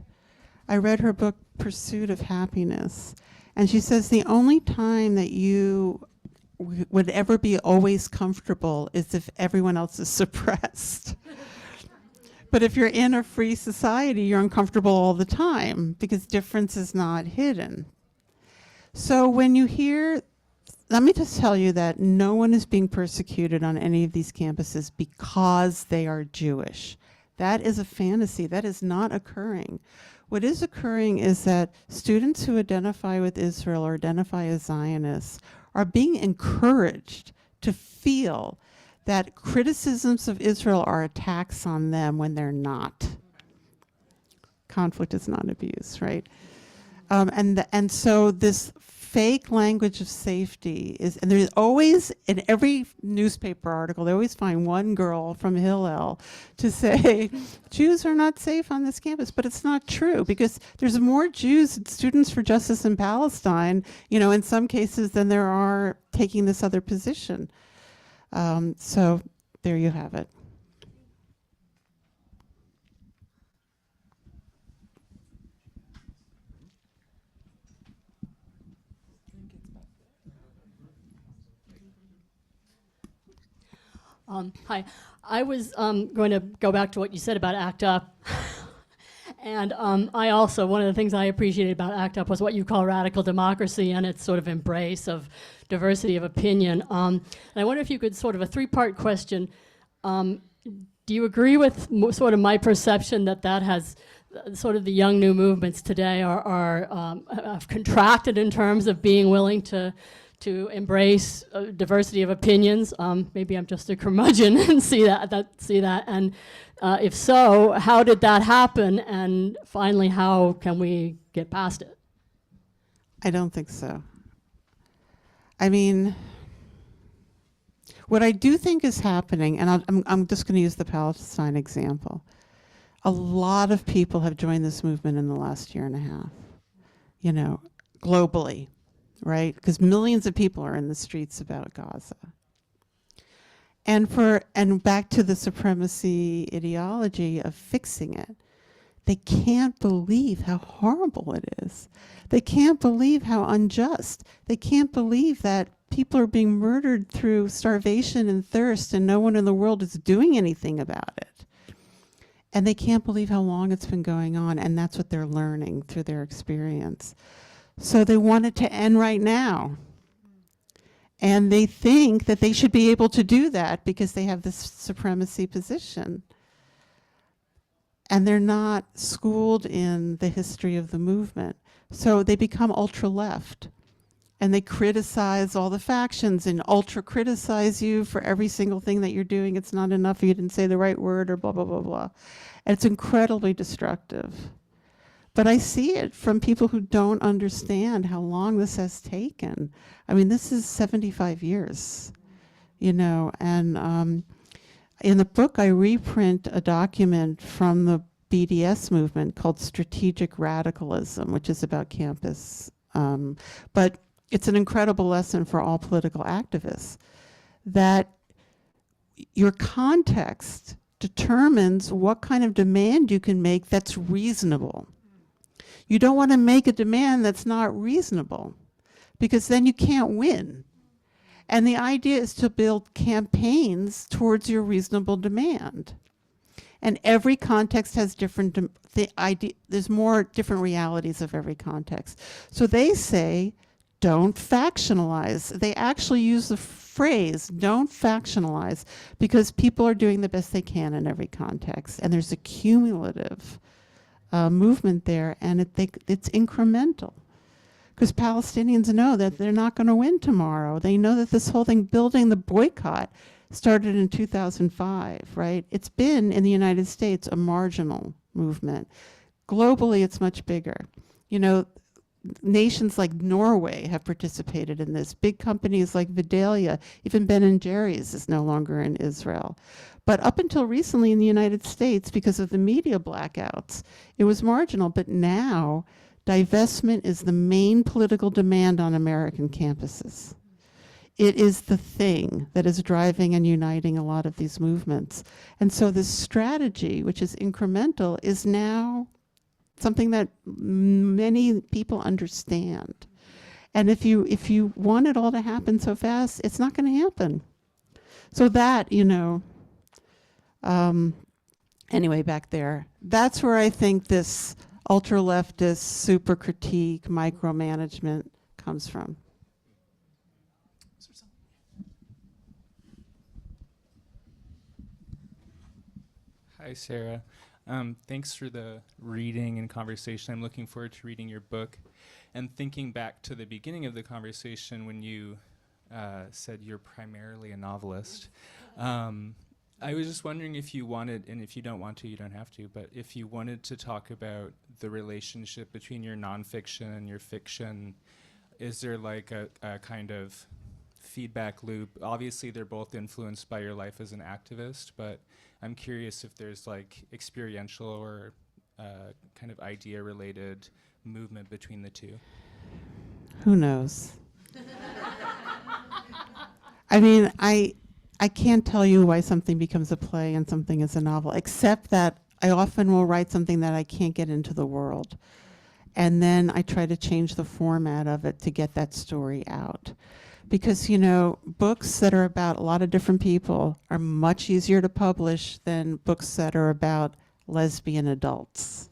I read her book, Pursuit of Happiness. And she says the only time that you would ever be always comfortable is if everyone else is suppressed. But if you're in a free society, you're uncomfortable all the time because difference is not hidden. So when you hear, let me just tell you that no one is being persecuted on any of these campuses because they are Jewish. That is a fantasy. That is not occurring. What is occurring is that students who identify with Israel or identify as Zionists are being encouraged to feel that criticisms of Israel are attacks on them when they're not. Conflict is not abuse, right? And so this fake language of safety is, and there's always, in every newspaper article, they always find one girl from Hillel to say, Jews are not safe on this campus. But it's not true, because there's more Jews and Students for Justice in Palestine, in some cases, than there are taking this other position. So there you have it. Hi. I was going to go back to what you said about ACT UP. And I also, one of the things I appreciated about ACT UP was what you call radical democracy and its sort of embrace of diversity of opinion. And I wonder if you could sort of a three-part question. Do you agree with sort of my perception that has sort of the young new movements today have contracted in terms of being willing to embrace diversity of opinions? Maybe I'm just a curmudgeon and see that. And if so, how did that happen? And finally, how can we get past it? I don't think so. I mean, what I do think is happening, and I'm just going to use the Palestine example. A lot of people have joined this movement in the last year and a half, globally. Right? Because millions of people are in the streets about Gaza. And back to the supremacy ideology of fixing it. They can't believe how horrible it is. They can't believe how unjust. They can't believe that people are being murdered through starvation and thirst and no one in the world is doing anything about it. And they can't believe how long it's been going on, and that's what they're learning through their experience. So they want it to end right now. And they think that they should be able to do that because they have this supremacy position. And they're not schooled in the history of the movement. So they become ultra-left. And they criticize all the factions and ultra-criticize you for every single thing that you're doing. It's not enough, you didn't say the right word, or blah, blah, blah, blah. And it's incredibly destructive. But I see it from people who don't understand how long this has taken. I mean, this is 75 years, and in the book I reprint a document from the BDS movement called Strategic Radicalism, which is about campus. But it's an incredible lesson for all political activists, that your context determines what kind of demand you can make that's reasonable. You don't want to make a demand that's not reasonable, because then you can't win. And the idea is to build campaigns towards your reasonable demand. And every context has different, there's more different realities of every context. So they say, don't factionalize. They actually use the phrase, don't factionalize, because people are doing the best they can in every context. And there's a cumulative movement there, and it's incremental. Because Palestinians know that they're not going to win tomorrow. They know that this whole thing, building the boycott, started in 2005, right? It's been, in the United States, a marginal movement. Globally, it's much bigger. Nations like Norway have participated in this. Big companies like Vidalia, even Ben & Jerry's is no longer in Israel. But up until recently in the United States, because of the media blackouts, it was marginal. But now, divestment is the main political demand on American campuses. It is the thing that is driving and uniting a lot of these movements. And so this strategy, which is incremental, is now something that many people understand. And if you want it all to happen so fast, it's not going to happen. So that, anyway, back there, that's where I think this ultra-leftist super critique micromanagement comes from. Hi, Sarah. Thanks for the reading and conversation. I'm looking forward to reading your book. And thinking back to the beginning of the conversation when you said you're primarily a novelist, I was just wondering if you wanted, and if you don't want to, you don't have to, but if you wanted to talk about the relationship between your nonfiction and your fiction, is there like a kind of feedback loop? Obviously, they're both influenced by your life as an activist, but I'm curious if there's like experiential or kind of idea-related movement between the two. Who knows? I mean, I can't tell you why something becomes a play and something is a novel, except that I often will write something that I can't get into the world. And then I try to change the format of it to get that story out. Because, you know, books that are about a lot of different people are much easier to publish than books that are about lesbian adults,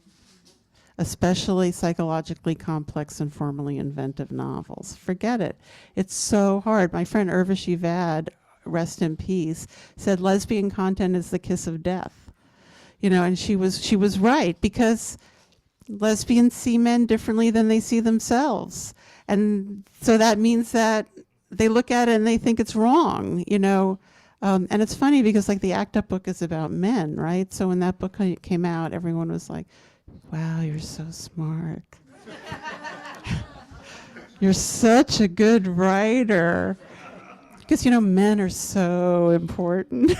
especially psychologically complex and formally inventive novels. Forget it. It's so hard. My friend Urvashi Vad, rest in peace, said lesbian content is the kiss of death. You know, and she was right, because lesbians see men differently than they see themselves. And so that means that they look at it and they think it's wrong, you know. And it's funny because like the ACT UP book is about men, right? So when that book came out, everyone was like, wow, you're so smart. You're such a good writer. Because, you know, men are so important.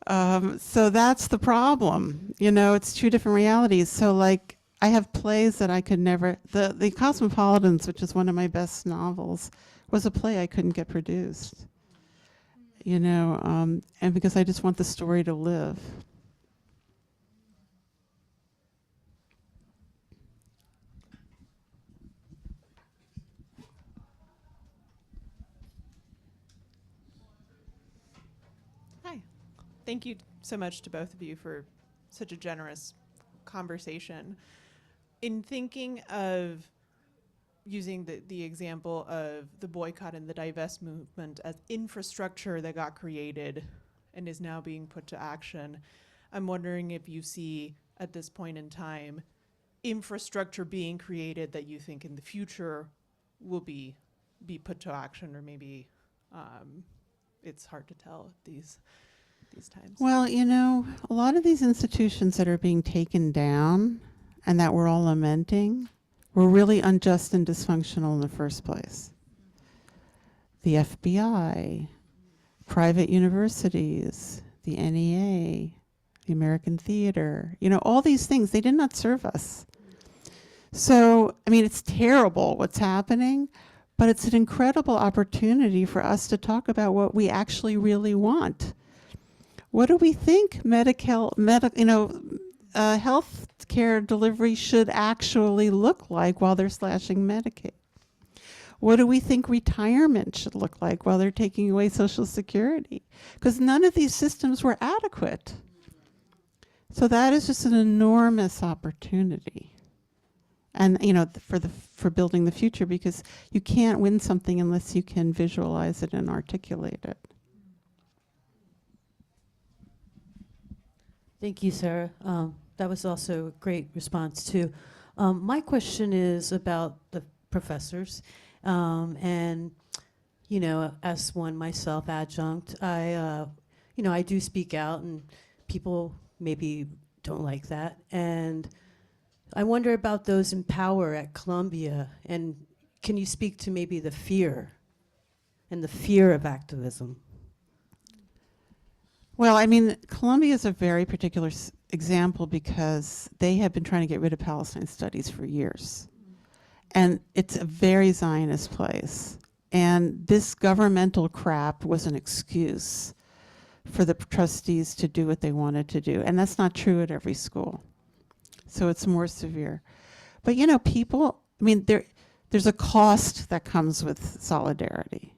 So that's the problem. You know, it's two different realities. So like, I have plays that I could never, the Cosmopolitans, which is one of my best novels, was a play I couldn't get produced. You know, and because I just want the story to live. Hi. Thank you so much to both of you for such a generous conversation. In thinking of using the example of the boycott and the divest movement as infrastructure that got created and is now being put to action, I'm wondering if you see at this point in time infrastructure being created that you think in the future will be put to action, or maybe it's hard to tell at these times. Well, you know, a lot of these institutions that are being taken down and that we're all lamenting were really unjust and dysfunctional in the first place. The FBI, private universities, the NEA, the American Theater, you know, all these things, they did not serve us. So, I mean, it's terrible what's happening, but it's an incredible opportunity for us to talk about what we actually really want. What do we think health care delivery should actually look like while they're slashing Medicaid? What do we think retirement should look like while they're taking away Social Security? Because none of these systems were adequate. So that is just an enormous opportunity. And, you know, for building the future, because you can't win something unless you can visualize it and articulate it. Thank you, Sarah. That was also a great response, too. My question is about the professors. And, you know, as one myself, adjunct, I do speak out, and people maybe don't like that. And I wonder about those in power at Columbia. And can you speak to maybe the fear and the fear of activism? Well, I mean, Columbia is a very particular example because they have been trying to get rid of Palestine studies for years. And it's a very Zionist place. And this governmental crap was an excuse for the trustees to do what they wanted to do. And that's not true at every school. So it's more severe. But, you know, people, I mean, there's a cost that comes with solidarity.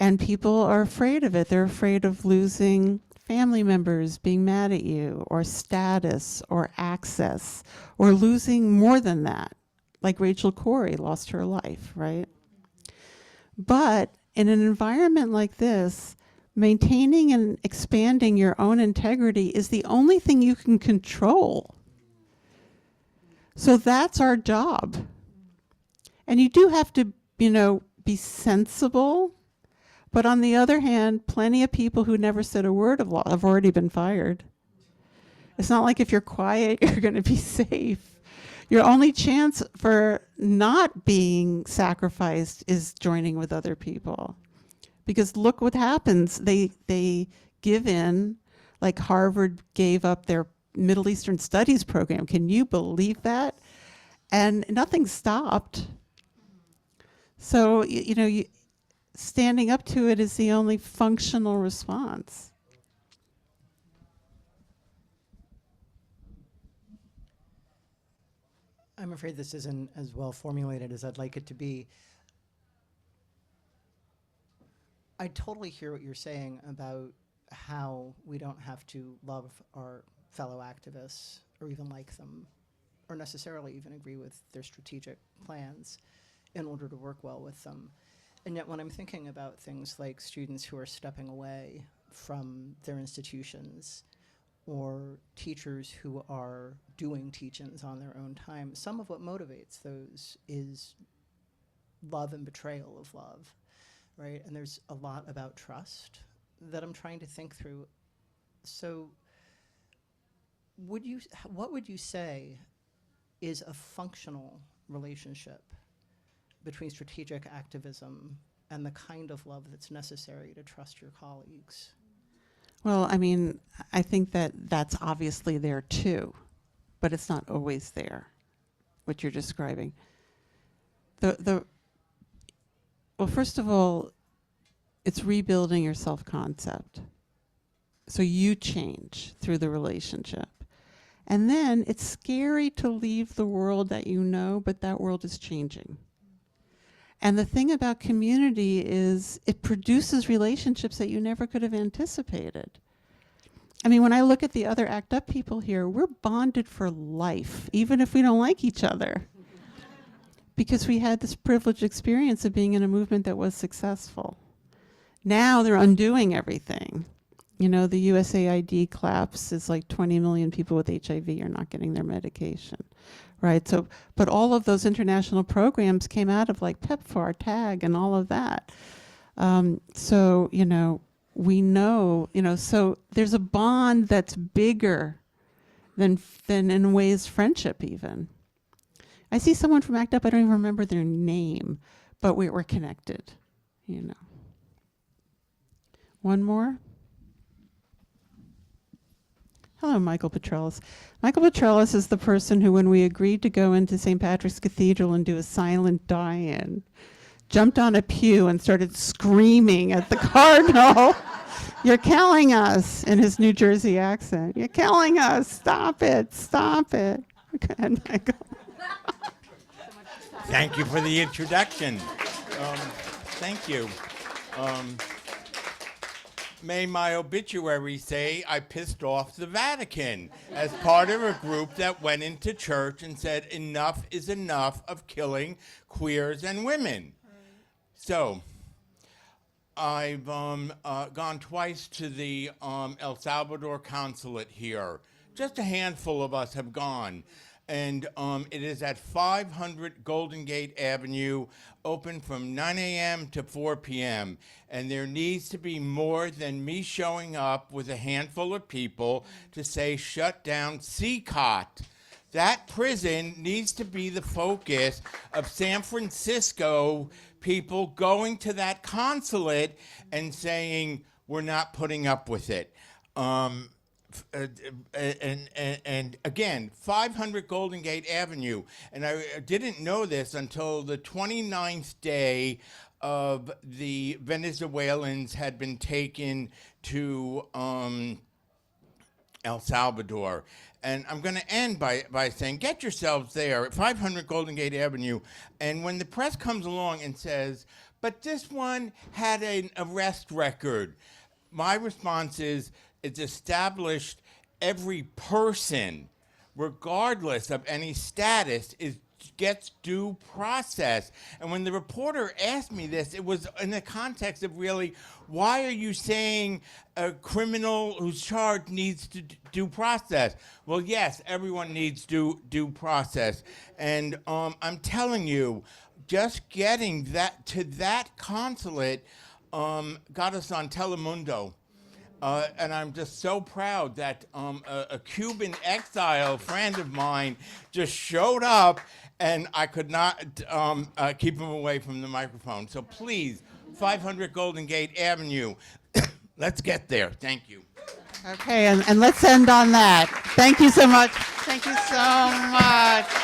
And people are afraid of it. They're afraid of losing family members being mad at you, or status, or access, or losing more than that. Like Rachel Corrie lost her life, right? But in an environment like this, maintaining and expanding your own integrity is the only thing you can control. So that's our job. And you do have to, you know, be sensible, But on the other hand, plenty of people who never said a word of law have already been fired. It's not like if you're quiet, you're going to be safe. Your only chance for not being sacrificed is joining with other people. Because look what happens. They give in, like Harvard gave up their Middle Eastern Studies program. Can you believe that? And nothing stopped. So, standing up to it is the only functional response. I'm afraid this isn't as well formulated as I'd like it to be. I totally hear what you're saying about how we don't have to love our fellow activists or even like them or necessarily even agree with their strategic plans in order to work well with them. And yet when I'm thinking about things like students who are stepping away from their institutions or teachers who are doing teach-ins on their own time, some of what motivates those is love and betrayal of love, right? And there's a lot about trust that I'm trying to think through. So what would you say is a functional relationship between strategic activism and the kind of love that's necessary to trust your colleagues? Well, I mean, I think that that's obviously there too, but it's not always there, what you're describing. Well, first of all, it's rebuilding your self-concept. So you change through the relationship. And then it's scary to leave the world that you know, but that world is changing. And the thing about community is it produces relationships that you never could have anticipated. I mean, when I look at the other ACT UP people here, we're bonded for life, even if we don't like each other. Because we had this privileged experience of being in a movement that was successful. Now they're undoing everything. You know, the USAID collapse is like 20 million people with HIV are not getting their medication, right? So, but all of those international programs came out of like PEPFAR, TAG, and all of that. So, we know, so there's a bond that's bigger than in ways friendship even. I see someone from ACT UP, I don't even remember their name, but we're connected, One more. Hello, Michael Petrellis. Michael Petrellis is the person who, when we agreed to go into St. Patrick's Cathedral and do a silent die-in, jumped on a pew and started screaming at the cardinal, "You're killing us," in his New Jersey accent. "You're killing us. Stop it. Stop it." Go ahead, Michael. Thank you for the introduction. Thank you. May my obituary say I pissed off the Vatican as part of a group that went into church and said enough is enough of killing queers and women. So I've gone twice to the El Salvador consulate here. Just a handful of us have gone. And it is at 500 Golden Gate Avenue, open from 9 a.m. to 4 p.m. And there needs to be more than me showing up with a handful of people to say, shut down CCOT. That prison needs to be the focus of San Francisco people going to that consulate and saying, we're not putting up with it. And again, 500 Golden Gate Avenue. And I didn't know this until the 29th day of the Venezuelans had been taken to El Salvador. And I'm going to end by saying, get yourselves there at 500 Golden Gate Avenue. And when the press comes along and says, but this one had an arrest record, my response is, it's established every person, regardless of any status, gets due process. And when the reporter asked me this, it was in the context of really, why are you saying a criminal who's charged needs due process? Well, yes, everyone needs due process. And I'm telling you, just getting that to that consulate got us on Telemundo. And I'm just so proud that a Cuban exile friend of mine just showed up, and I could not keep him away from the microphone. So please, 500 Golden Gate Avenue, let's get there. Thank you. Okay, and let's end on that. Thank you so much. Thank you so much.